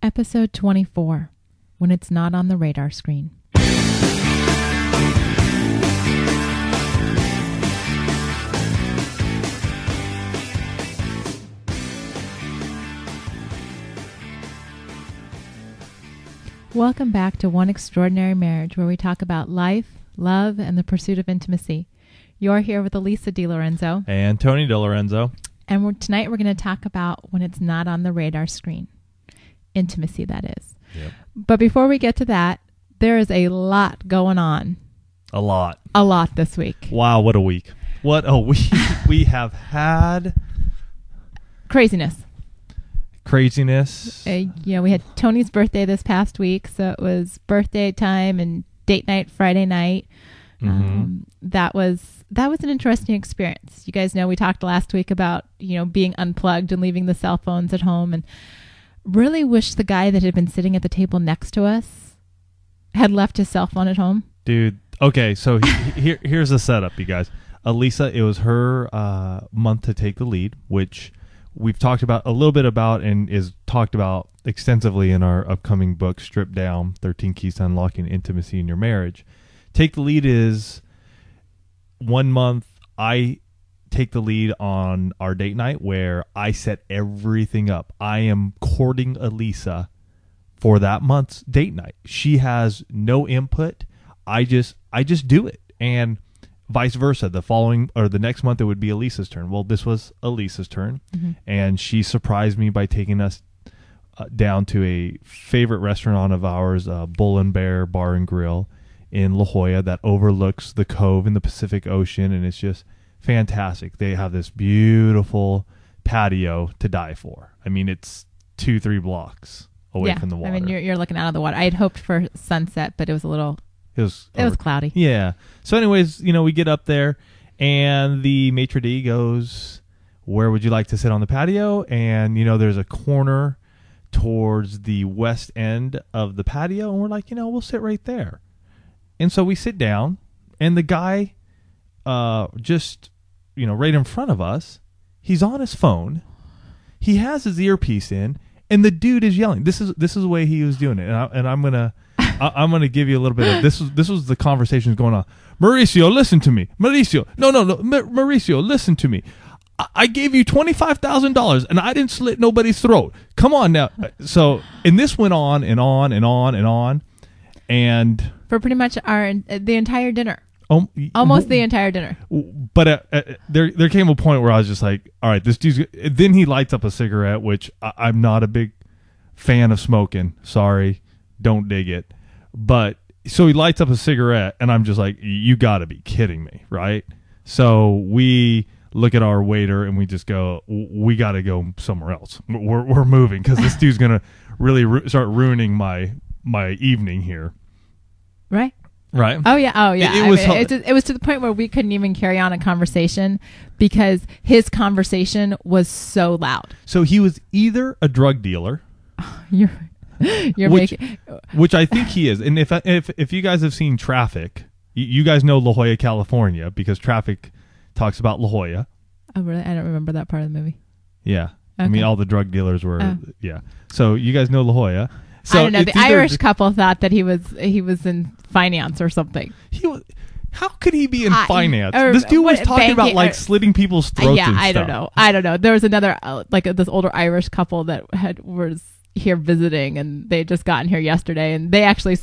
Episode 24, When It's Not on the Radar Screen. Welcome back to One Extraordinary Marriage, where we talk about life, love, and the pursuit of intimacy. You're here with Elisa DiLorenzo. And Tony DiLorenzo. And tonight we're going to talk about when it's not on the radar screen. Intimacy, that is. Yep. But before we get to that, there is a lot going on. A lot. A lot this week. Wow, what a week. What a week we have had. Craziness. We had Tony's birthday this past week, so it was birthday time and date night Friday night. Mm-hmm. That was an interesting experience. You guys know we talked last week about being unplugged and leaving the cell phones at home, and really wish the guy that had been sitting at the table next to us had left his cell phone at home. Dude, okay, so here's the setup, you guys. Elisa, it was her month to take the lead, which we've talked about a little bit about and is talked about extensively in our upcoming book, Stripped Down, 13 Keys to Unlocking Intimacy in Your Marriage. Take the lead is 1 month. I take the lead on our date night where I set everything up. I am courting Elisa for that month's date night. She has no input. I just do it. And vice versa. The next month it would be Elisa's turn. Well, this was Elisa's turn, and she surprised me by taking us down to a favorite restaurant of ours, Bull and Bear Bar and Grill in La Jolla that overlooks the cove in the Pacific Ocean, and it's just fantastic. They have this beautiful patio to die for. I mean, it's 2-3 blocks away from the water. I mean, you're looking out of the water. I had hoped for sunset, but it was a little. It was cloudy. Yeah. So anyways, we get up there and the maitre d' goes, where would you like to sit on the patio? And, there's a corner towards the west end of the patio. And we're like, we'll sit right there. And so we sit down and the guy just, right in front of us, he's on his phone. He has his earpiece in and the dude is yelling. This is the way he was doing it. And I'm going to give you a little bit of this was the conversation going on. Mauricio, listen to me. Mauricio. No. Mauricio, listen to me. I gave you $25,000 and I didn't slit nobody's throat. Come on now. So, and this went on and on and on and on. And for pretty much the entire dinner. Almost the entire dinner. But there came a point where I was just like, all right, this dude's. Then he lights up a cigarette, which I'm not a big fan of smoking. Sorry. Don't dig it. But so he lights up a cigarette and I'm just like, you got to be kidding me, right? So we look at our waiter and we just go, we got to go somewhere else. We're moving because this dude's going to really start ruining my evening here. Right. Right. Oh yeah. It was to the point where we couldn't even carry on a conversation because his conversation was so loud. So he was either a drug dealer. Which I think he is. And if you guys have seen Traffic, you guys know La Jolla, California, because Traffic talks about La Jolla. Oh, really? I don't remember that part of the movie. Yeah. Okay. I mean, all the drug dealers were, yeah. So you guys know La Jolla. So I don't know. The Irish couple thought that he was in finance or something. How could he be in finance? This dude was talking about slitting people's throats. Yeah, I don't know. There was another this older Irish couple that was here visiting, and they had just gotten here yesterday, and they actually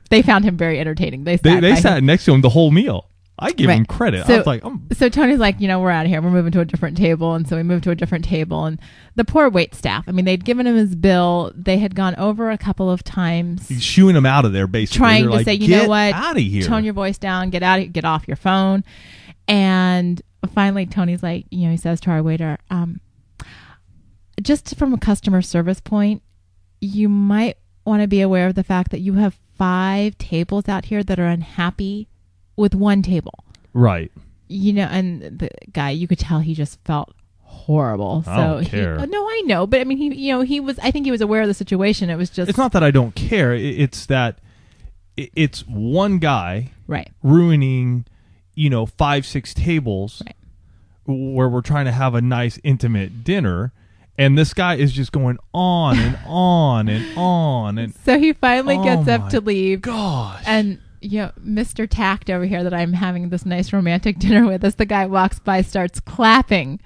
they found him very entertaining. They sat next to him the whole meal. I give him credit. I was like, so Tony's like, we're out of here. We're moving to a different table. And so we moved to a different table, and the poor wait staff, I mean, they'd given him his bill. They had gone over a couple of times. He's shooing him out of there, basically. Trying to say, you know what? Get out of here. Tone your voice down. Get out. Get off your phone. And finally, Tony's like, he says to our waiter, just from a customer service point, you might want to be aware of the fact that you have 5 tables out here that are unhappy with one table. Right. And the guy, you could tell he just felt horrible. I don't care. No, I know. But I mean, I think he was aware of the situation. It was just. It's not that I don't care. It's that it's one guy. Right. Ruining, 5-6 tables. Right. Where we're trying to have a nice intimate dinner. And this guy is just going on and on and on. And So he finally gets up my to leave. gosh. And, Mr. Tact over here that I'm having this nice romantic dinner with, as the guy walks by, starts clapping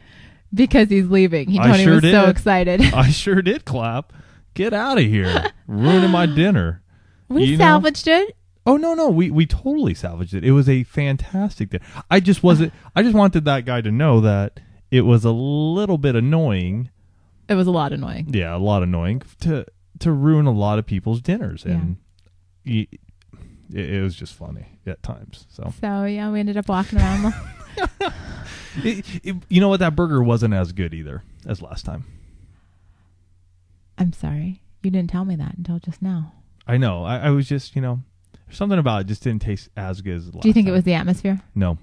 because he's leaving. Tony sure was so did. excited. I sure did clap. Get out of here. Ruining my dinner. We salvaged it. Oh, no. We totally salvaged it. It was a fantastic day. I just wanted that guy to know that it was a little bit annoying. It was a lot annoying. Yeah, a lot annoying to ruin a lot of people's dinners. And it was just funny at times. So we ended up walking around. You know what? That burger wasn't as good either as last time. I'm sorry. You didn't tell me that until just now. I know. I was just, something about it just didn't taste as good as last time. Do you think it was the atmosphere? No.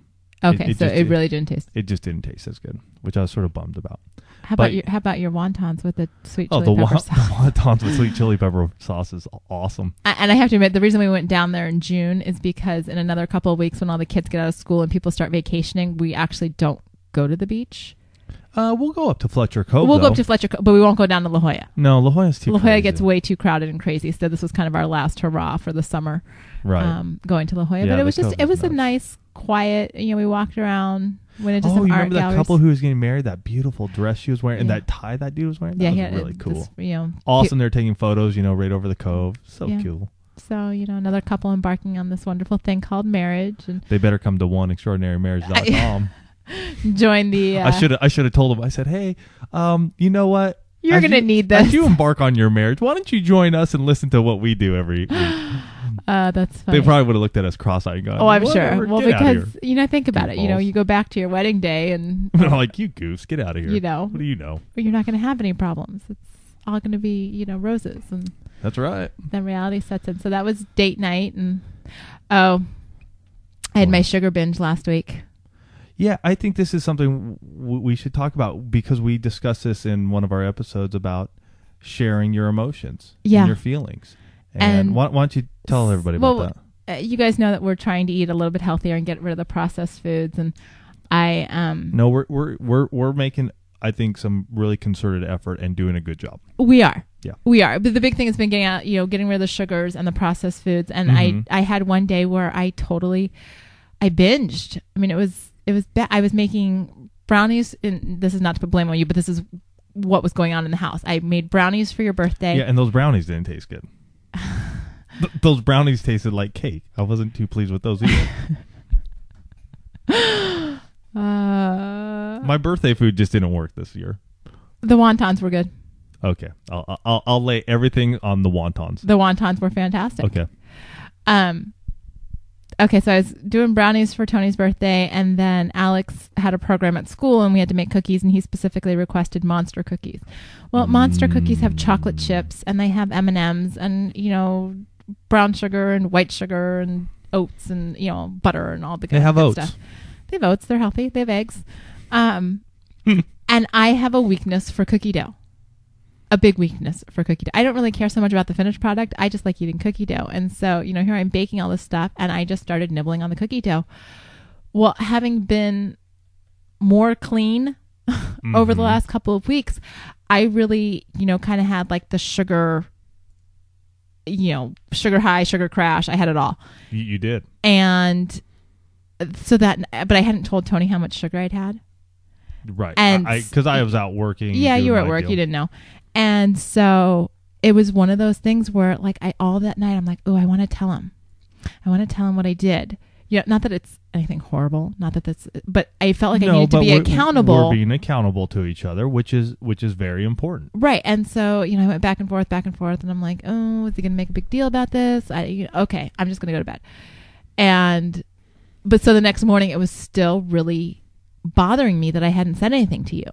Okay, it really didn't taste. It just didn't taste as good, which I was sort of bummed about. How about your wontons with the sweet chili the pepper sauce? The wontons with sweet chili pepper sauce is awesome. And I have to admit, the reason we went down there in June is because in another couple of weeks, when all the kids get out of school and people start vacationing, we actually don't go to the beach. We'll go up to Fletcher Cove. We'll go up to Fletcher Cove, but we won't go down to La Jolla. No, La Jolla's too La Jolla crazy. gets way too crowded and crazy. So this was kind of our last hurrah for the summer. Right. Going to La Jolla. Yeah, But it was a nuts. nice, quiet, we walked around, went into some you art remember that galleries. couple who was getting married? That beautiful dress she was wearing and Yeah. that tie that dude was wearing? Yeah, That was really cool. This, Awesome. They're taking photos, right over the cove. So Yeah. cool. So, another couple embarking on this wonderful thing called marriage. And They better come to oneextraordinarymarriage.com. join the... I should have told them. I said, hey, you know what? You're going to need this. As you embark on your marriage, why don't you join us and listen to what we do every week? That's funny. They probably would have looked at us cross-eyed and gone, Oh, I'm "Whatever, sure. Well, get outta because, think about it. Goofballs. You go back to your wedding day and, here." Like, you goofs, get out of here. What do you know? you're not going to have any problems. It's all going to be, roses. And That's right. then reality sets in. So that was date night. And, I had my sugar binge last week. Yeah, I think this is something we should talk about because we discussed this in one of our episodes about sharing your emotions and your feelings. And why don't you tell everybody about that? You guys know that we're trying to eat a little bit healthier and get rid of the processed foods. And No, we're making, I think, some really concerted effort and doing a good job. We are. Yeah. We are. But the big thing has been getting out, getting rid of the sugars and the processed foods. And I had one day where I binged. I mean, it was bad. I was making brownies, and this is not to put blame on you, but this is what was going on in the house. I made brownies for your birthday. Yeah, and those brownies didn't taste good. Those brownies tasted like cake. I wasn't too pleased with those either. My birthday food just didn't work this year. The wontons were good. Okay, I'll lay everything on the wontons. The wontons were fantastic. Okay. Okay, so I was doing brownies for Tony's birthday, and then Alex had a program at school, and we had to make cookies, and he specifically requested Monster cookies. Well, Monster cookies have chocolate chips, and they have M&Ms, and, brown sugar and white sugar and oats and, butter and all the good, They have good oats. stuff. They have oats. They're healthy. They have eggs. And I have a weakness for cookie dough. A big weakness for cookie dough. I don't really care so much about the finished product. I just like eating cookie dough. And so, here I'm baking all this stuff, and I just started nibbling on the cookie dough. Well, having been more clean over the last couple of weeks, I really, kind of had like the sugar, sugar high, sugar crash. I had it all. You did. And so but I hadn't told Tony how much sugar I'd had. Right. And because I was out working. Yeah, doing you were at my work. deal. You didn't know. And so it was one of those things where, like, all that night, I'm like, oh, I want to tell him. I want to tell him what I did. Not that it's anything horrible. Not that that's, but I felt like I needed to be accountable. We're being accountable to each other, which is very important. Right. And so, I went back and forth, and I'm like, oh, is he going to make a big deal about this? Okay, I'm just going to go to bed. But so the next morning, it was still really bothering me that I hadn't said anything to you.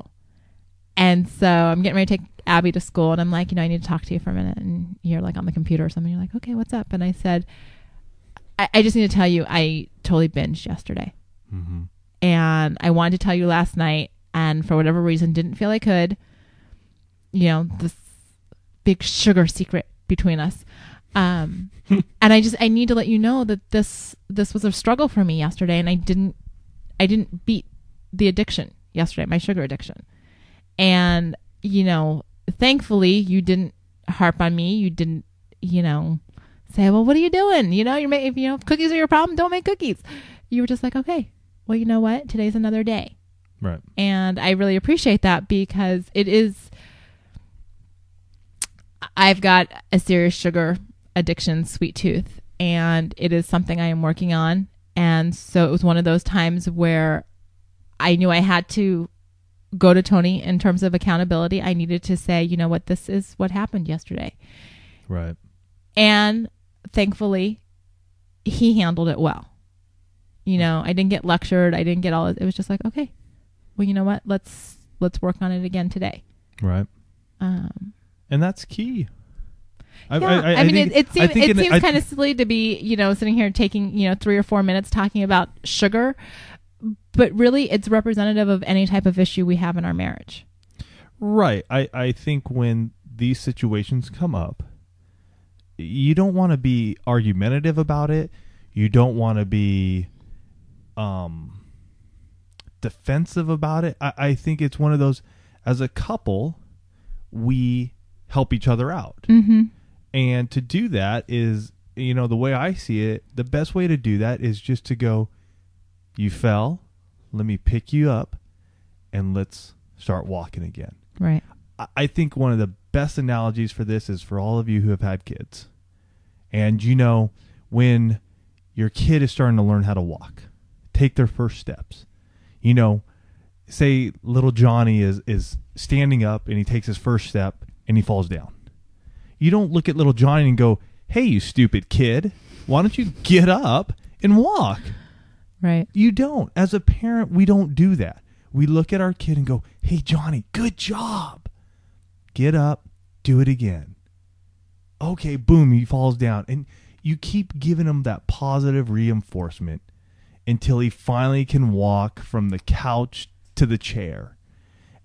And so I'm getting ready to take Abby to school, and I'm like, I need to talk to you for a minute. And you're like on the computer or something. You're like, okay, what's up? And I said, I just need to tell you, I totally binged yesterday. Mm-hmm. And I wanted to tell you last night, and for whatever reason, didn't feel I could. This big sugar secret between us. And I need to let you know that this was a struggle for me yesterday, and I didn't beat the addiction yesterday, my sugar addiction. And thankfully you didn't harp on me. You didn't, say, well, what are you doing? You're making, cookies are your problem. Don't make cookies. You were just like, okay, well, you know what? Today's another day. Right. And I really appreciate that because I've got a serious sugar addiction, sweet tooth, and it is something I am working on. And so it was one of those times where I knew I had to go to Tony in terms of accountability. I needed to say, you know what, this is what happened yesterday. Right. And thankfully, he handled it well. I didn't get lectured. I didn't get all. It was just like, okay, well, you know what? Let's work on it again today. Right. And that's key. It seems kind of silly to be, sitting here taking, 3 or 4 minutes talking about sugar, but really it's representative of any type of issue we have in our marriage. Right. I think when these situations come up, you don't want to be argumentative about it. You don't want to be defensive about it. I think it's one of those, as a couple, we help each other out. Mm-hmm. And to do that is, the way I see it, the best way to do that is just to go, you fell, let me pick you up, and let's start walking again. Right. I think one of the best analogies for this is for all of you who have had kids. And when your kid is starting to learn how to walk, take their first steps. Say little Johnny is standing up and he takes his first step and he falls down. You don't look at little Johnny and go, hey, you stupid kid, why don't you get up and walk? Right. You don't. As a parent, we don't do that. We look at our kid and go, hey, Johnny, good job. Get up, do it again. Okay, boom, he falls down. And you keep giving him that positive reinforcement until he finally can walk from the couch to the chair.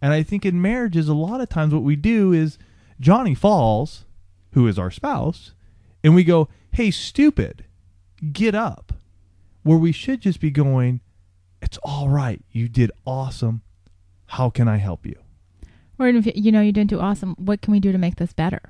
And I think in marriages, a lot of times what we do is Johnny falls, who is our spouse, and we go, hey, stupid, get up. Where we should just be going, it's all right. You did awesome. How can I help you? Or if you didn't do awesome, what can we do to make this better?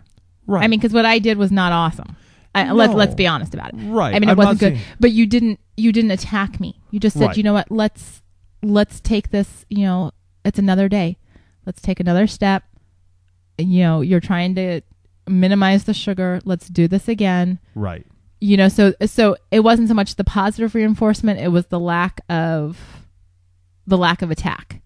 Right. Because what I did was not awesome. No. Let's be honest about it. Right. It wasn't good. But you didn't attack me. You just said, Right. you know what? Let's take this. It's another day. Let's take another step. You're trying to minimize the sugar. Let's do this again. Right. So it wasn't so much the positive reinforcement. It was the lack of attack.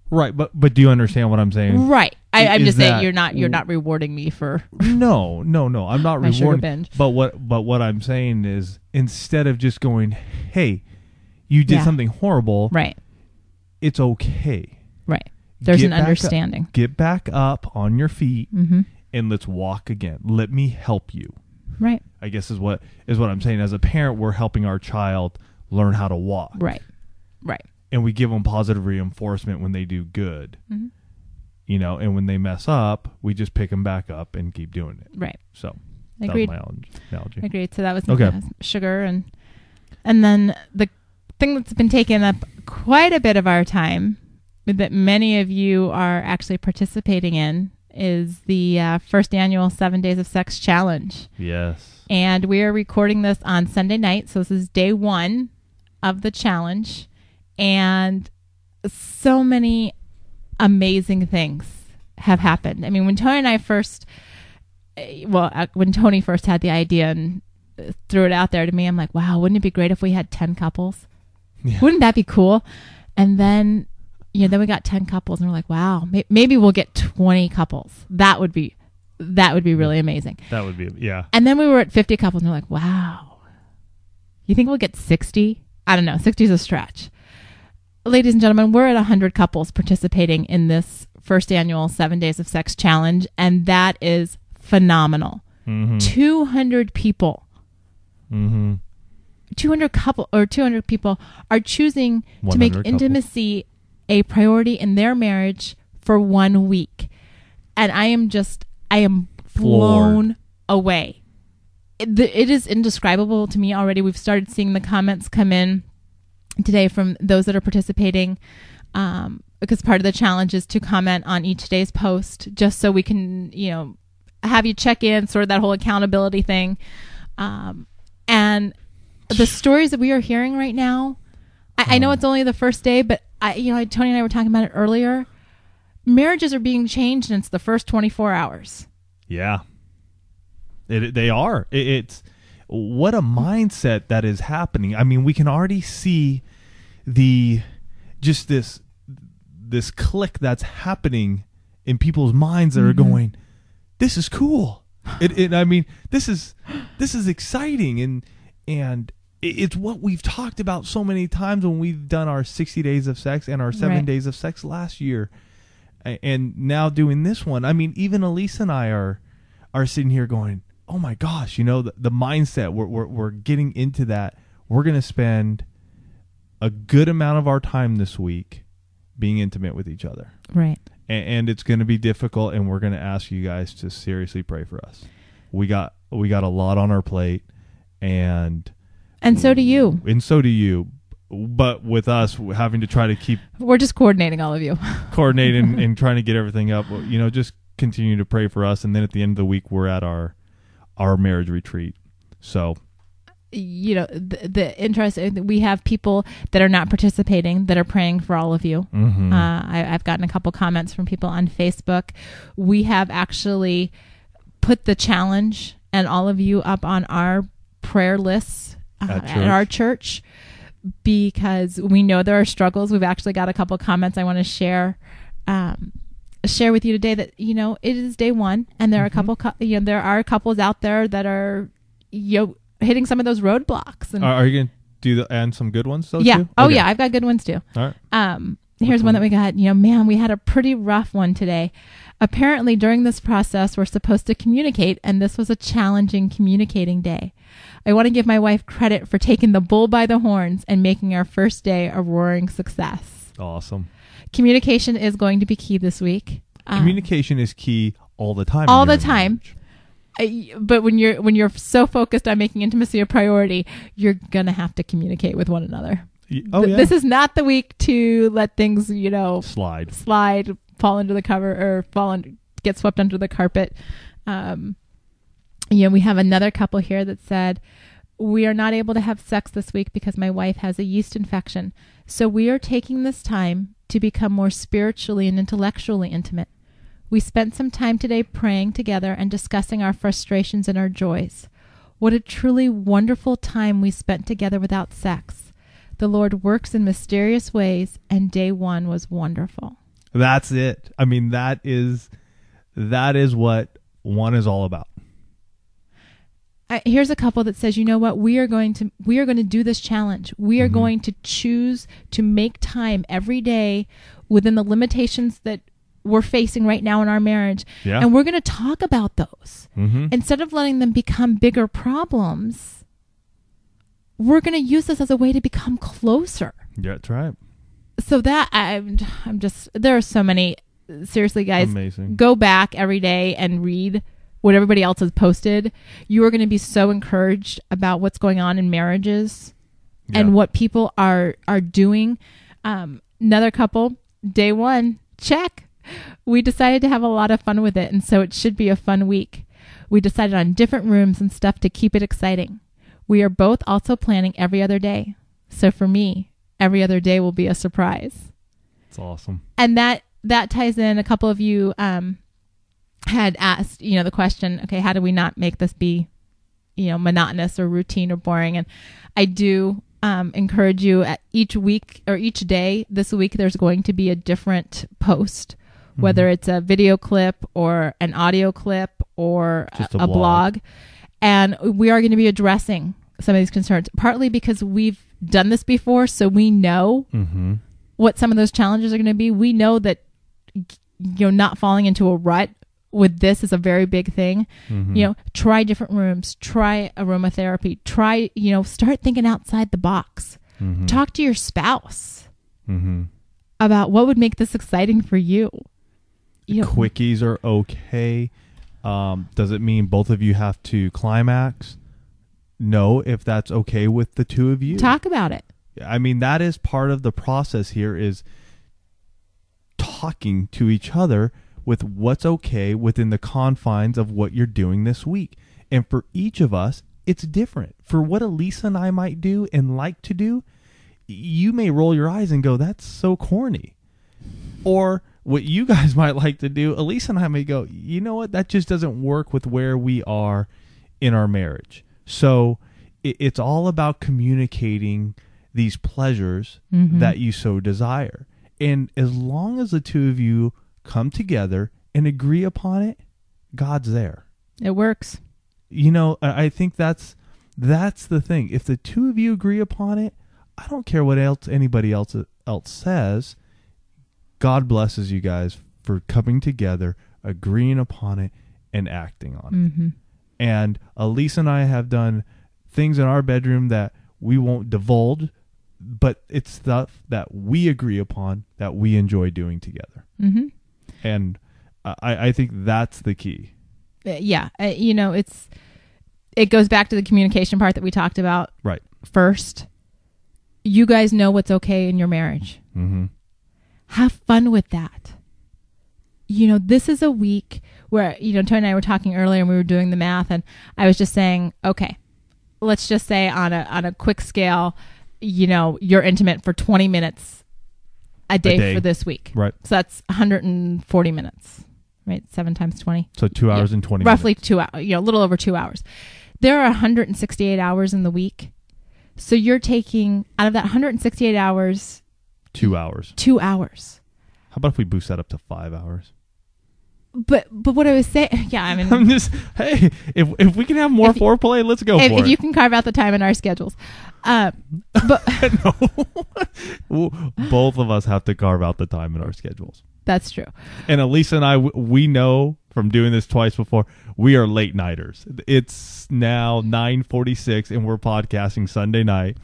Right. But do you understand what I'm saying? Right. I'm just saying you're not rewarding me for No. I'm not my sugar rewarding. binge. But what I'm saying is, instead of just going, hey, you did something horrible. Right. It's okay. Right. There's an understanding. Get back up on your feet, mm-hmm. and let's walk again. Let me help you. Right. I guess is what I'm saying. As a parent, we're helping our child learn how to walk. Right. And we give them positive reinforcement when they do good. Mm-hmm. And when they mess up, we just pick them back up and keep doing it. Right. So Agreed. that was my analogy. Agreed. So that was okay. Sugar, and then the thing that's been taking up quite a bit of our time, that many of you are actually participating in, is the first annual 7 Days of Sex Challenge. Yes. And we are recording this on Sunday night, so this is day 1 of the challenge. And so many amazing things have happened. When Tony and I when Tony first had the idea and threw it out there to me, I'm like, wow, wouldn't it be great if we had 10 couples? Yeah. Wouldn't that be cool? And then, then we got 10 couples and we're like, wow, maybe we'll get 20 couples. That would be really amazing. That would be, yeah. And then we were at 50 couples and we're like, wow, you think we'll get 60? I don't know. 60 is a stretch. Ladies and gentlemen, we're at 100 couples participating in this first annual 7 Days of Sex Challenge, and that is phenomenal. Mm-hmm. 200 people. Mm-hmm. 200 people are choosing to make intimacy a priority in their marriage for 1 week. And I am blown away. It is indescribable to me already. We've started seeing the comments come in today from those that are participating. because part of the challenge is to comment on each day's post, just so we can, have you check in, sort of that whole accountability thing. And the stories that we are hearing right now, I know it's only the first day, but Tony and I were talking about it earlier. Marriages are being changed, and it's the first 24 hours. Yeah, they are. It's what a mindset that is happening. I mean, we can already see this click that's happening in people's minds that are going, this is cool. I mean, this is exciting, and it's what we've talked about so many times when we've done our 60 days of sex and our 7 days of sex last year, and now doing this one. I mean, even Elisa and I are sitting here going, oh my gosh, the mindset we're getting into that. We're going to spend a good amount of our time this week being intimate with each other. Right. And it's going to be difficult, and we're going to ask you guys to seriously pray for us. We got a lot on our plate, and so do you. And so do you. But with us having to try to keep... We're just coordinating all of you. Coordinating and trying to get everything up. Just continue to pray for us. And then at the end of the week, we're at our marriage retreat. So... the interest, we have people that are not participating that are praying for all of you. Mm-hmm. I've gotten a couple comments from people on Facebook. We have actually put the challenge and all of you up on our prayer lists at our church, because we know there are struggles. We've actually got a couple comments I want to share with you today that, it is day one, and there are a couple, there are couples out there that are, hitting some of those roadblocks. And are you going to and some good ones though? Yeah. Too? Oh okay. Yeah. I've got good ones too. All right. Here's one that we got, man, we had a pretty rough one today. Apparently during this process, we're supposed to communicate, and this was a challenging communicating day. I want to give my wife credit for taking the bull by the horns and making our first day a roaring success. Awesome. Communication is going to be key this week. Communication is key all the time. All the time. But when you're so focused on making intimacy a priority, you're gonna have to communicate with one another. Oh, yeah. This is not the week to let things, slide, fall under the cover, or get swept under the carpet. We have another couple here that said, we are not able to have sex this week because my wife has a yeast infection. So we are taking this time to become more spiritually and intellectually intimate. We spent some time today praying together and discussing our frustrations and our joys. What a truly wonderful time we spent together without sex. The Lord works in mysterious ways, and day one was wonderful. That's it. I mean, that is what one is all about. Here's a couple that says, you know what, we are going to do this challenge. We are going to choose to make time every day within the limitations that we're facing right now in our marriage. Yeah. And we're going to talk about those. Mm-hmm. Instead of letting them become bigger problems, we're going to use this as a way to become closer. Yeah, that's right. So that I'm just, there are so many, seriously guys, amazing. Go back every day and read what everybody else has posted. You are going to be so encouraged about what's going on in marriages and what people are doing. Another couple, day one, check. We decided to have a lot of fun with it, and so it should be a fun week. We decided on different rooms and stuff to keep it exciting. We are both also planning every other day. So for me, every other day will be a surprise. It's awesome. And that ties in. A couple of you had asked, the question, okay, how do we not make this be, monotonous or routine or boring? And I do encourage you at each week or each day this week, there's going to be a different post, whether it's a video clip or an audio clip or just a blog. And we are going to be addressing some of these concerns, partly because we've done this before. So we know what some of those challenges are going to be. We know that, not falling into a rut with this is a very big thing. Try different rooms, try aromatherapy, start thinking outside the box. Talk to your spouse about what would make this exciting for you. Quickies are okay. Does it mean both of you have to climax? No, if that's okay with the two of you. Talk about it. I mean, that is part of the process here is talking to each other with what's okay within the confines of what you're doing this week. And for each of us, it's different. For what Elisa and I might do and like to do, you may roll your eyes and go, that's so corny. Or what you guys might like to do, Elisa and I may go, you know what, that just doesn't work with where we are in our marriage. So it's all about communicating these pleasures that you so desire. And as long as the two of you come together and agree upon it, God's there. It works. You know, I think that's the thing. If the two of you agree upon it, I don't care what anybody else says. God blesses you guys for coming together, agreeing upon it, and acting on it. And Elisa and I have done things in our bedroom that we won't divulge, but it's stuff that we agree upon that we enjoy doing together. And I think that's the key. Yeah. You know, it goes back to the communication part that we talked about. Right. First, you guys know what's okay in your marriage. Have fun with that. You know, this is a week where, you know, Tony and I were talking earlier and we were doing the math, and I was just saying, okay, let's just say on a quick scale, you know, you're intimate for 20 minutes a day for this week. Right. So that's 140 minutes, right? 7 times 20. So 2 hours and 20 roughly minutes. 2 hours, you know, a little over 2 hours. There are 168 hours in the week. So you're taking out of that 168 hours, 2 hours. 2 hours. How about if we boost that up to 5 hours? But what I was saying, yeah, I mean, I'm just, hey, if we can have more foreplay, let's go for it. If you can carve out the time in our schedules. But no, both of us have to carve out the time in our schedules. That's true. And Elisa and I, we know from doing this twice before, we are late nighters. It's now 9:46 and we're podcasting Sunday night.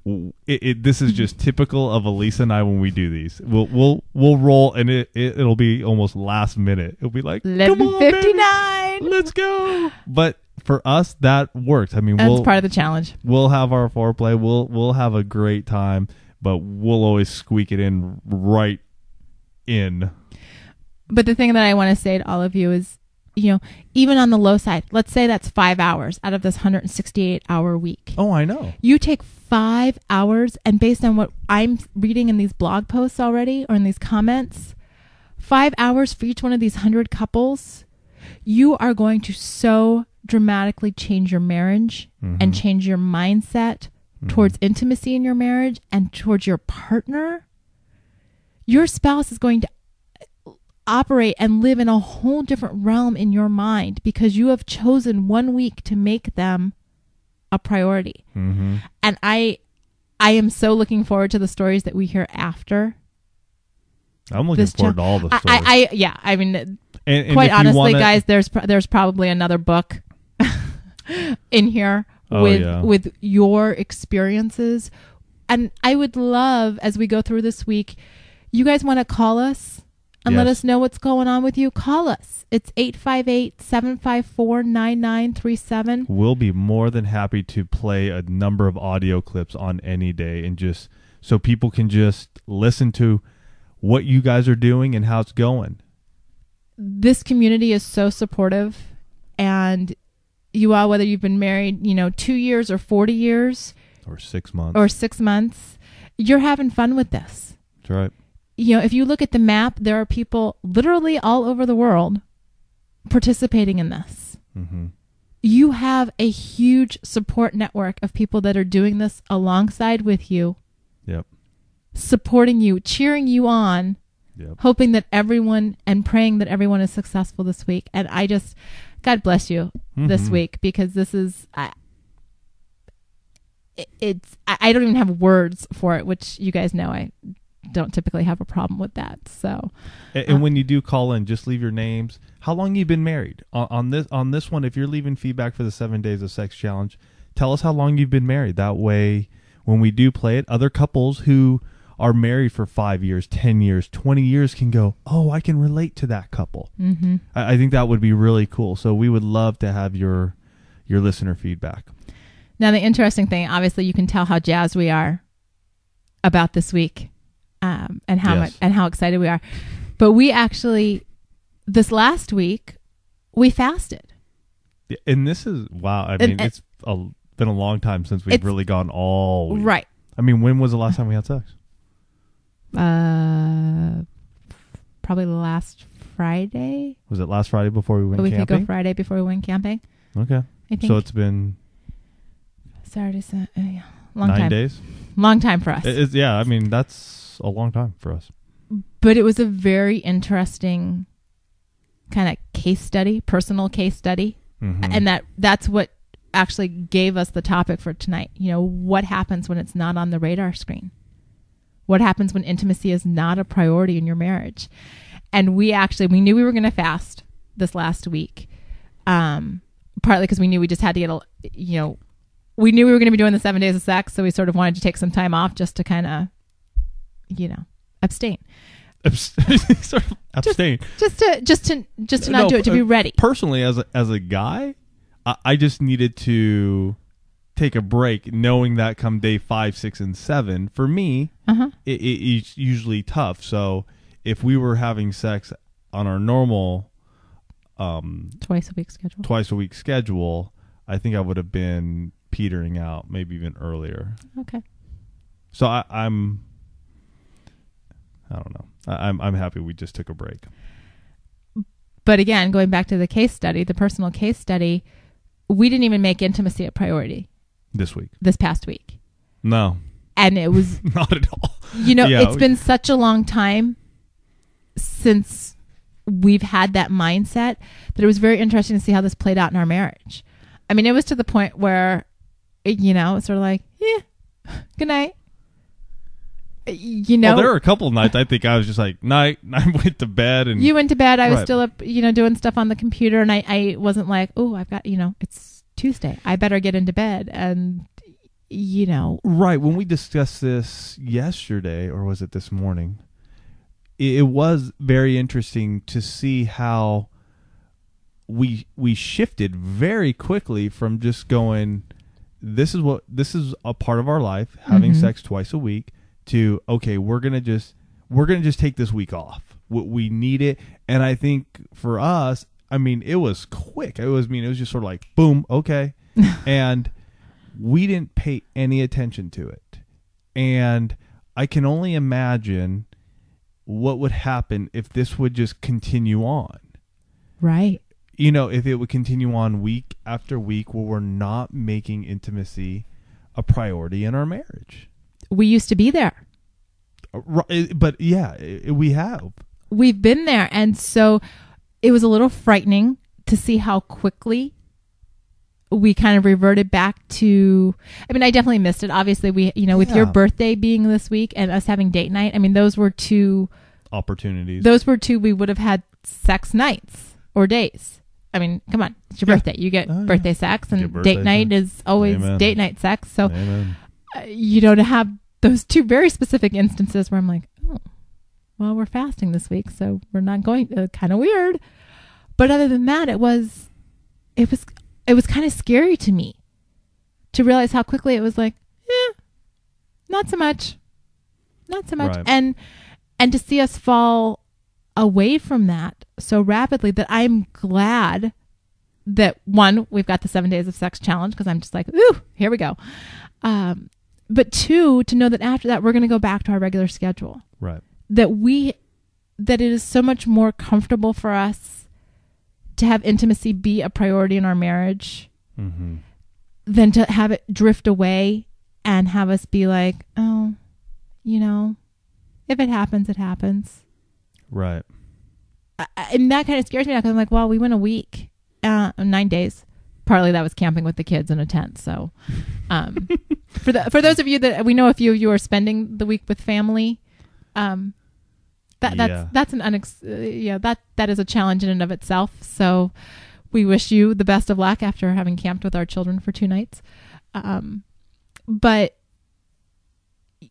This is just typical of Elisa and I when we do these. We'll roll and it'll be almost last minute. It'll be like 11:59. Let's go. But for us, that works. I mean, that's part of the challenge. We'll have our foreplay. We'll have a great time, but we'll always squeak it in right in. But the thing that I want to say to all of you is, you know, even on the low side, let's say that's 5 hours out of this 168-hour week. Oh, I know. You take 5 hours, and based on what I'm reading in these blog posts already or in these comments, 5 hours for each one of these 100 couples, you are going to so dramatically change your marriage and change your mindset towards intimacy in your marriage and towards your partner. Your spouse is going to operate and live in a whole different realm in your mind because you have chosen 1 week to make them a priority. And I am so looking forward to the stories that we hear after. I'm looking forward to all the stories. I mean, and quite honestly, guys, there's probably another book in here with your experiences. And I would love, as we go through this week, you guys want to call us and let us know what's going on with you. Call us. It's 858-754-9937. We'll be more than happy to play a number of audio clips on any day, and just so people can just listen to what you guys are doing and how it's going. This community is so supportive, and you all, whether you've been married, 2 years or 40 years or 6 months or 6 months, you're having fun with this. That's right. If you look at the map, there are people literally all over the world participating in this. You have a huge support network of people that are doing this alongside with you. Yep. Supporting you, cheering you on, hoping that everyone and praying that everyone is successful this week. And God bless you this week, because this is, I don't even have words for it, which you guys know I don't typically have a problem with that. So, and when you do call in, just leave your names, how long you've been married on this one. If you're leaving feedback for the 7 Days of Sex Challenge, tell us how long you've been married. That way, when we do play it, other couples who are married for 5 years, 10 years, 20 years can go, oh, I can relate to that couple. I think that would be really cool. So we would love to have your listener feedback. Now, the interesting thing, obviously, you can tell how jazzed we are about this week, and how much and how excited we are. But we actually, this last week, we fasted. Yeah, and this is, wow. I mean, it's been a long time since we've really gone all week. Right. I mean, when was the last time we had sex? Probably last Friday. Was it last Friday before we went camping? A week ago Friday before we went camping. Okay. I think. So it's been Saturday, yeah, long 9 time. days? Long time for us. Yeah, I mean, that's a long time for us. But it was a very interesting kind of case study, personal case study. Mm-hmm. And that's what actually gave us the topic for tonight. You know, what happens when it's not on the radar screen? What happens when intimacy is not a priority in your marriage? And we knew we were going to fast this last week. Partly because we knew we just had to get we knew we were going to be doing the 7 days of sex. So we sort of wanted to take some time off just to kind of, abstain. Sort of abstain. Just to not do it, to be ready. Personally, as a guy, I just needed to take a break, knowing that come day 5, 6, and 7, for me, it's usually tough. So if we were having sex on our normal twice a week schedule, I think I would have been petering out, maybe even earlier. Okay. So I don't know. I'm happy we just took a break. But again, going back to the case study, the personal case study, we didn't even make intimacy a priority this past week. No. And it was not at all. It's been such a long time since we've had that mindset that it was very interesting to see how this played out in our marriage. I mean, it was to the point where, it's sort of like, yeah, good night. Well, there were a couple of nights I think I was just like, night. I went to bed. And you went to bed. I was still up, doing stuff on the computer. And I wasn't like, oh, I've got, it's Tuesday. I better get into bed. And, Right. When we discussed this yesterday, or was it this morning, it was very interesting to see how we shifted very quickly from just going, this is a part of our life, having sex twice a week, to, okay, we're gonna just take this week off. We need it. And I think for us, I mean, it was quick. It was just sort of like, boom, okay. And we didn't pay any attention to it. And I can only imagine what would happen if this would just continue on. Right. If it would continue on week after week where we're not making intimacy a priority in our marriage. We used to be there. But yeah, we have. We've been there. And so it was a little frightening to see how quickly we kind of reverted back to, I mean, I definitely missed it. Obviously, with your birthday being this week and us having date night, I mean, those were two opportunities. Those were two we would have had sex nights or days. I mean, come on, it's your birthday. You get birthday sex, and date night is always date night sex. So, to have those two very specific instances where I'm like, oh, well, we're fasting this week, so we're not going. Kind of weird. But other than that, it was kind of scary to me to realize how quickly it was like, not so much, right. and to see us fall away from that so rapidly that I'm glad that, one, we've got the 7 days of sex challenge, because I'm just like, ooh, here we go. But two, to know that after that, we're going to go back to our regular schedule. Right. That it is so much more comfortable for us to have intimacy be a priority in our marriage than to have it drift away and have us be like, oh, if it happens, it happens. Right. And that kind of scares me now, because I'm like, well, we went a week, 9 days. Partly that was camping with the kids in a tent. So for those of you that, we know a few of you are spending the week with family, that's that is a challenge in and of itself. So we wish you the best of luck after having camped with our children for 2 nights. But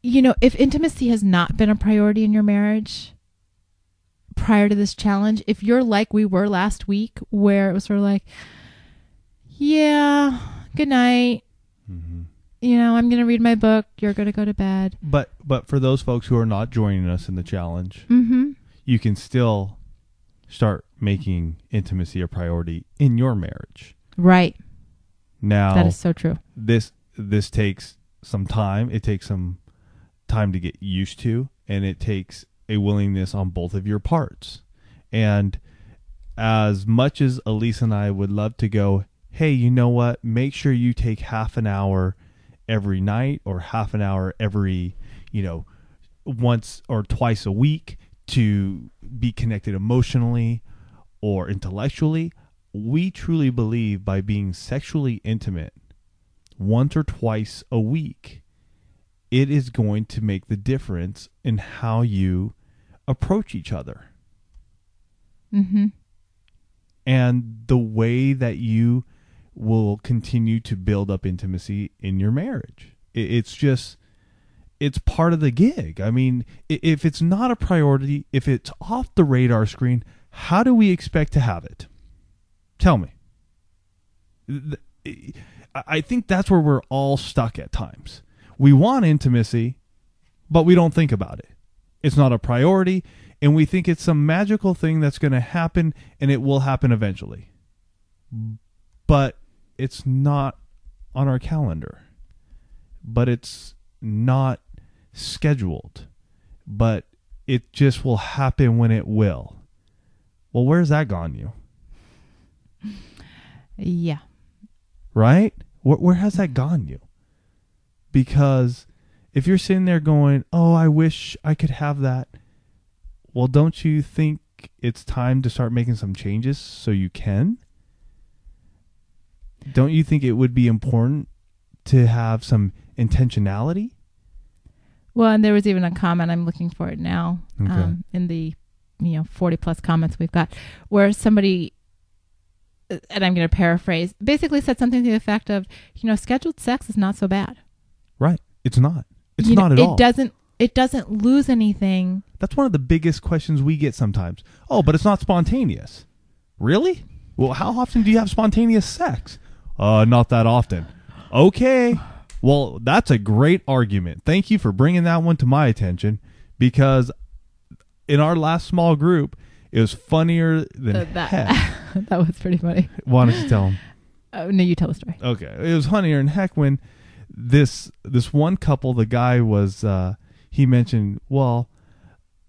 if intimacy has not been a priority in your marriage prior to this challenge, if you're like we were last week, where it was sort of like, yeah, good night. I'm going to read my book. You're going to go to bed. But for those folks who are not joining us in the challenge, you can still start making intimacy a priority in your marriage. Right. Now, that is so true. This takes some time. It takes some time to get used to, and it takes a willingness on both of your parts. And as much as Elisa and I would love to go, hey, you know what? Make sure you take half an hour every night or half an hour every, once or twice a week to be connected emotionally or intellectually. We truly believe by being sexually intimate once or twice a week, it is going to make the difference in how you approach each other. Mm-hmm. And the way that you will continue to build up intimacy in your marriage. It's part of the gig. I mean, if it's not a priority, if it's off the radar screen, how do we expect to have it? Tell me. I think that's where we're all stuck at times. We want intimacy, but we don't think about it. It's not a priority, and we think it's some magical thing that's going to happen, and it will happen eventually. But it's not on our calendar. But it's not scheduled. But it just will happen when it will. Well, where's that gone you? Yeah. Right? Where has that gone you? Because if you're sitting there going, oh, I wish I could have that. Well, don't you think it's time to start making some changes so you can? Don't you think it would be important to have some intentionality? Well, and there was even a comment, I'm looking for it now, Okay. in the 40 plus comments we've got, where somebody, and I'm going to paraphrase, basically said something to the effect of, scheduled sex is not so bad. Right. It's not. It's not at all. It doesn't lose anything. That's one of the biggest questions we get sometimes. Oh, but it's not spontaneous. Really? Well, how often do you have spontaneous sex? Not that often. Okay. Well, that's a great argument. Thank you for bringing that one to my attention, because in our last small group, it was funnier than heck. That was pretty funny. Why don't you tell them? No, you tell the story. Okay. It was funnier than heck when this one couple, the guy was, he mentioned, well,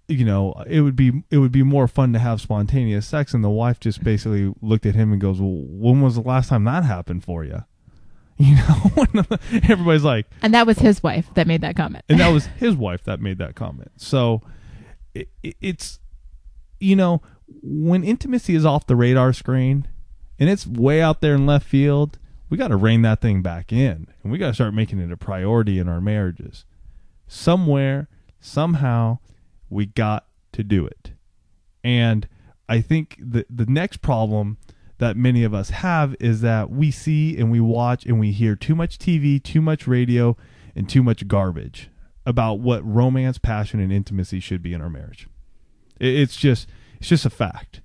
it would be more fun to have spontaneous sex, and the wife just basically looked at him and goes, well, when was the last time that happened for you? Everybody's like, and that was his wife that made that comment. And that was his wife that made that comment. So it's, when intimacy is off the radar screen and it's way out there in left field, we got to rein that thing back in, and we got to start making it a priority in our marriages. Somewhere, somehow, we got to do it. And I think the next problem that many of us have is that we see and we watch and we hear too much TV, too much radio, and too much garbage about what romance, passion, and intimacy should be in our marriage. It's just a fact.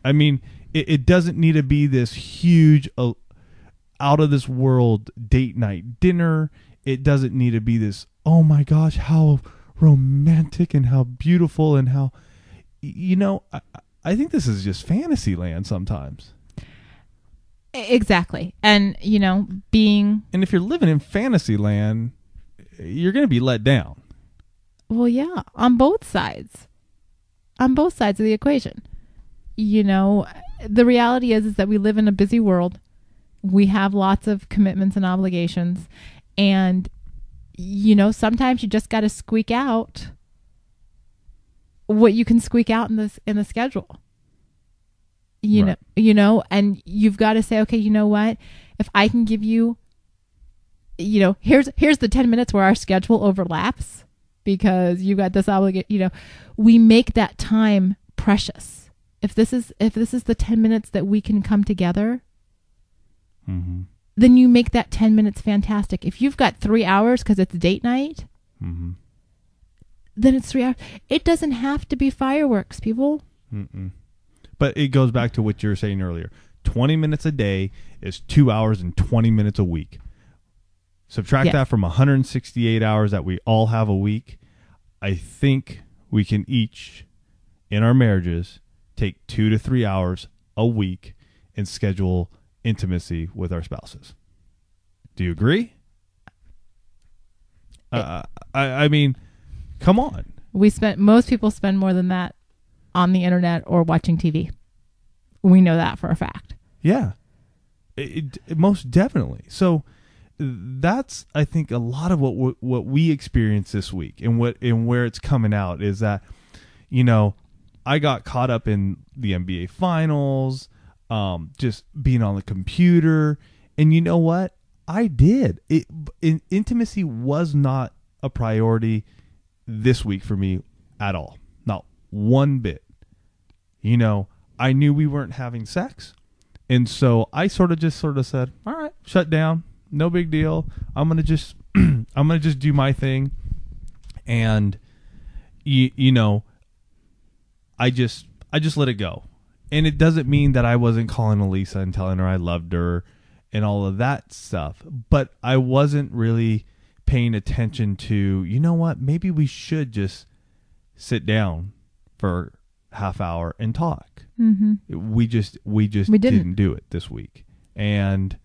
I mean, it doesn't need to be this huge, out of this world date night dinner. It doesn't need to be this, oh my gosh, how romantic and how beautiful and how, I think this is just fantasy land sometimes. Exactly. And, being... And if you're living in fantasy land, you're going to be let down. Well, yeah, on both sides. On both sides of the equation. The reality is that we live in a busy world. We have lots of commitments and obligations. And, sometimes you just got to squeak out what you can squeak out in the schedule. And you've got to say, okay, you know what? If I can give you, here's the 10 minutes where our schedule overlaps because you've got this obligation, we make that time precious. If this is the 10 minutes that we can come together, mm-hmm. then you make that 10 minutes fantastic. If you've got 3 hours because it's date night, mm-hmm. then it's 3 hours. It doesn't have to be fireworks, people. Mm-mm. But it goes back to what you were saying earlier. 20 minutes a day is 2 hours and 20 minutes a week. Subtract that from 168 hours that we all have a week. I think we can each in our marriages take 2 to 3 hours a week and schedule intimacy with our spouses. Do you agree? I mean, come on. Most people spend more than that on the internet or watching TV. We know that for a fact. Yeah, it most definitely. So that's, I think, a lot of what we experienced this week, and where it's coming out is that, I got caught up in the NBA finals, just being on the computer, and you know what? I did. Intimacy was not a priority this week for me at all. Not one bit. I knew we weren't having sex. And so I sort of said, all right, shut down. No big deal. I'm going to just do my thing. And I just let it go. And it doesn't mean that I wasn't calling Elisa and telling her I loved her and all of that stuff, but I wasn't really paying attention to, what, maybe we should just sit down for half hour and talk. Mm-hmm. We didn't do it this week. And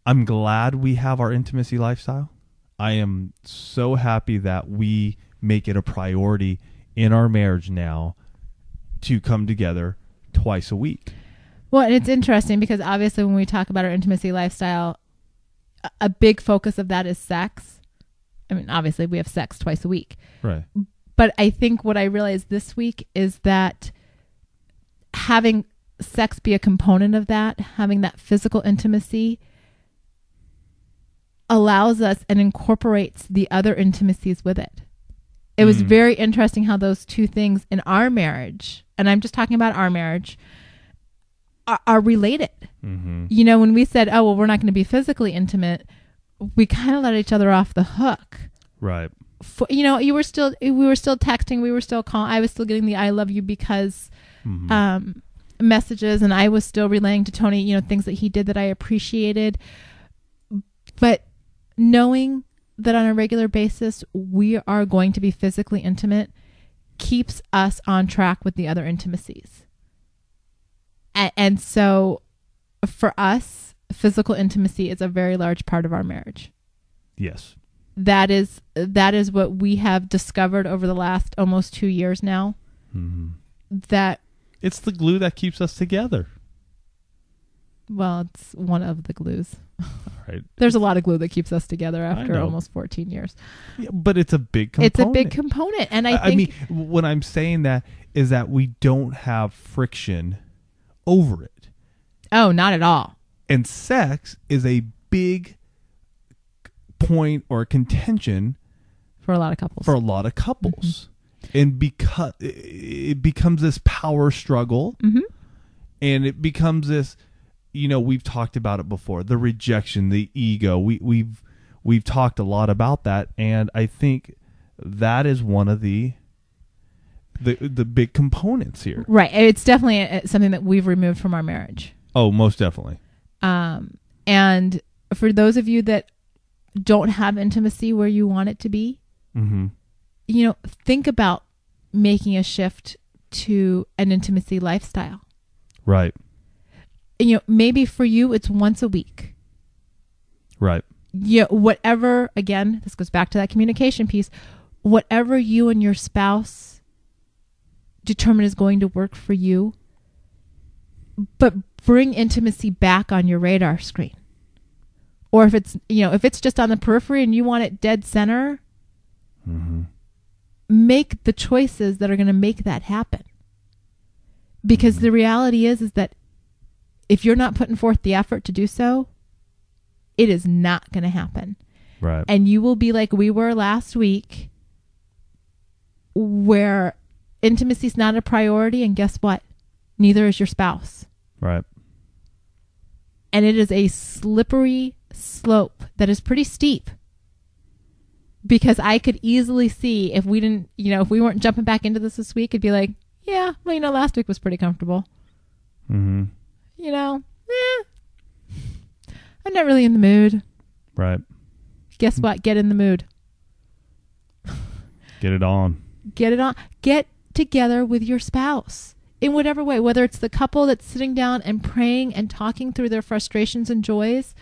I'm glad we have our intimacy lifestyle. I am so happy that we make it a priority in our marriage now to come together twice a week. Well, and it's interesting because obviously when we talk about our intimacy lifestyle, a big focus of that is sex. I mean, obviously we have sex twice a week. Right. But I think what I realized this week is that having sex be a component of that, having that physical intimacy, allows us and incorporates the other intimacies with it. It was very interesting how those two things in our marriage, and I'm just talking about our marriage, are related. Mm-hmm. When we said, oh, well, we're not going to be physically intimate, we kind of let each other off the hook. Right. We were still texting, we were still calling, I was still getting the I love you because messages, and I was still relaying to Tony, things that he did that I appreciated. But knowing that on a regular basis we are going to be physically intimate keeps us on track with the other intimacies. And so for us, physical intimacy is a very large part of our marriage. Yes. That is what we have discovered over the last almost 2 years now. Mm-hmm. That it's the glue that keeps us together. Well, it's one of the glues. Right. There's a lot of glue that keeps us together after almost 14 years. Yeah, but it's a big component. It's a big component. And I think... I mean, what I'm saying that is that we don't have friction over it. Oh, not at all. And sex is a big point or contention for a lot of couples. Mm-hmm. And because it becomes this power struggle, mm-hmm. and it becomes this, we've talked about it before, the rejection, the ego. We've talked a lot about that, and I think that is one of the big components here. Right. It's definitely something that we've removed from our marriage. Oh, most definitely. And for those of you that don't have intimacy where you want it to be, mm-hmm. Think about making a shift to an intimacy lifestyle. Right. Maybe for you, it's once a week. Right. Yeah. Whatever, again, this goes back to that communication piece, whatever you and your spouse determine is going to work for you, but bring intimacy back on your radar screen. Or if it's just on the periphery and you want it dead center, mm-hmm. make the choices that are going to make that happen. Because mm-hmm. the reality is that if you're not putting forth the effort to do so, it is not going to happen. Right. And you will be like we were last week, where intimacy is not a priority, and guess what? Neither is your spouse. Right. And it is a slippery slope that is pretty steep, because I could easily see if we didn't, if we weren't jumping back into this week, it'd be like, yeah, well, last week was pretty comfortable. Mm-hmm. I'm not really in the mood. Right. Guess what? Get in the mood. Get it on. Get it on. Get together with your spouse in whatever way, whether it's the couple that's sitting down and praying and talking through their frustrations and joys,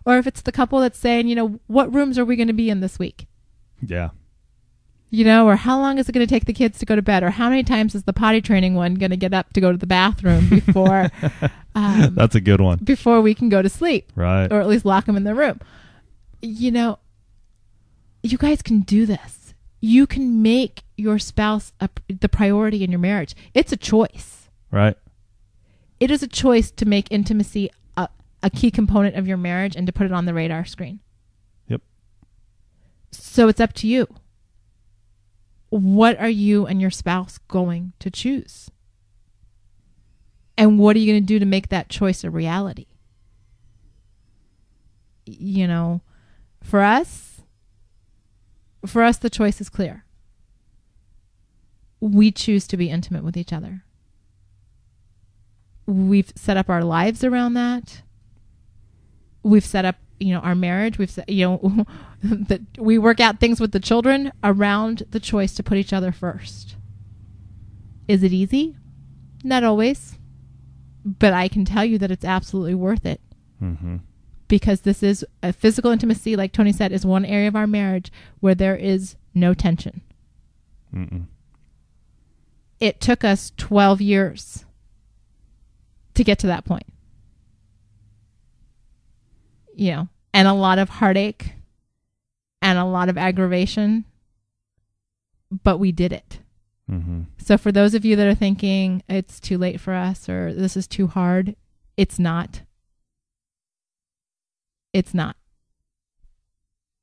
or if it's the couple that's saying, what rooms are we going to be in this week? Yeah. Or how long is it going to take the kids to go to bed? Or how many times is the potty training one going to get up to go to the bathroom before that's a good one. Before we can go to sleep. Right. Or at least lock them in their room. You guys can do this. You can make your spouse the priority in your marriage. It's a choice. Right. It is a choice to make intimacy a key component of your marriage and to put it on the radar screen. Yep. So it's up to you. What are you and your spouse going to choose? And what are you going to do to make that choice a reality? For us, the choice is clear. We choose to be intimate with each other. We've set up our lives around that. We've set up, our marriage. We've set, that we work out things with the children around the choice to put each other first. Is it easy? Not always. But I can tell you that it's absolutely worth it. Mm-hmm. Because this is a physical intimacy, like Tony said, is one area of our marriage where there is no tension. Mm-mm. It took us 12 years to get to that point. And a lot of heartache and a lot of aggravation, but we did it. Mm-hmm. So for those of you that are thinking it's too late for us or this is too hard, it's not. It's not.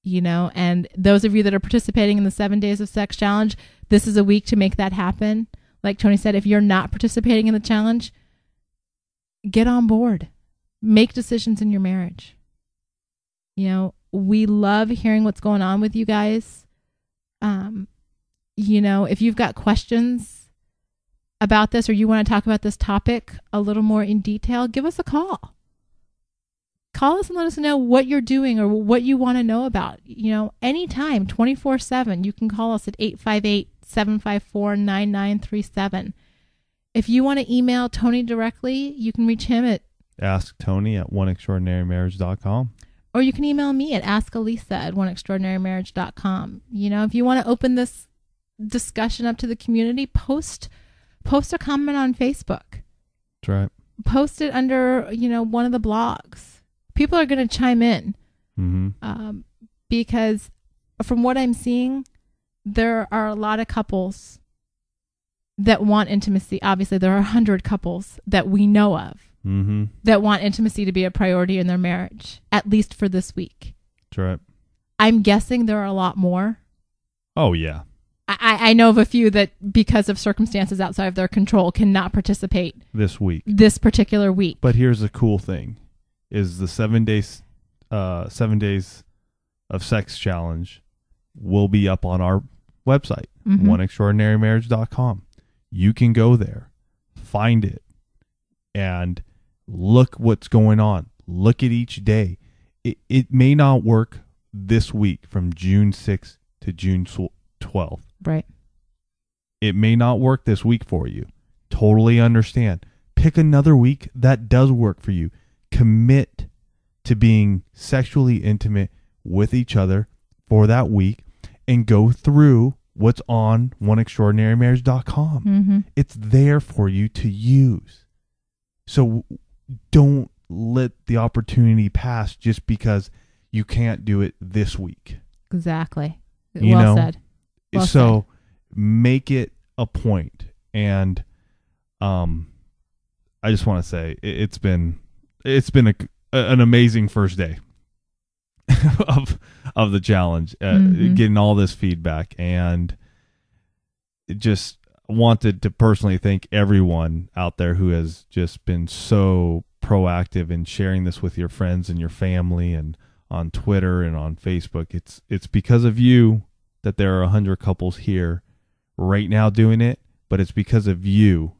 And those of you that are participating in the 7 Days of Sex Challenge, this is a week to make that happen. Like Tony said, if you're not participating in the challenge, get on board. Make decisions in your marriage. We love hearing what's going on with you guys. If you've got questions about this or you want to talk about this topic a little more in detail, give us a call. Call us and let us know what you're doing or what you want to know about. Anytime, 24/7, you can call us at 858-754-9937. If you want to email Tony directly, you can reach him at AskTony@oneextraordinarymarriage.com. Or you can email me at askalisa@oneextraordinarymarriage.com. If you want to open this discussion up to the community, post a comment on Facebook. That's right. Post it under, one of the blogs. People are going to chime in. Mm-hmm. Because from what I'm seeing, there are a lot of couples that want intimacy. Obviously, there are 100 couples that we know of. Mm-hmm. That want intimacy to be a priority in their marriage, at least for this week. That's right. I'm guessing there are a lot more. Oh, yeah. I know of a few that, because of circumstances outside of their control, cannot participate this particular week. But here's the cool thing, is the 7 days of Sex Challenge will be up on our website, oneextraordinarymarriage.com. You can go there, find it, and look what's going on. Look at each day. It may not work this week from June 6th to June 12th. Right. It may not work this week for you. Totally understand. Pick another week that does work for you. Commit to being sexually intimate with each other for that week and go through what's on oneextraordinarymarriage.com. Mm-hmm. It's there for you to use. So don't let the opportunity pass just because you can't do it this week. Exactly. Well said. Well so said. Make it a point. And I just want to say it's been an amazing first day of the challenge, getting all this feedback, and just wanted to personally thank everyone out there who has just been so proactive in sharing this with your friends and your family and on Twitter and on Facebook. It's because of you that there are 100 couples here right now doing it, but it's because of you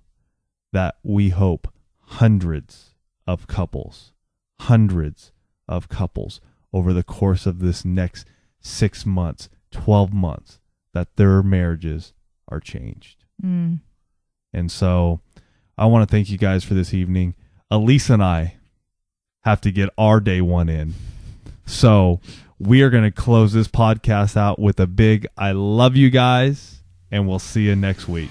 that we hope hundreds of couples over the course of this next 6 months, 12 months, that their marriages are changed. Mm. And so I want to thank you guys for this evening. Elisa and I have to get our day one in. So we are going to close this podcast out with a big I love you guys, and we'll see you next week.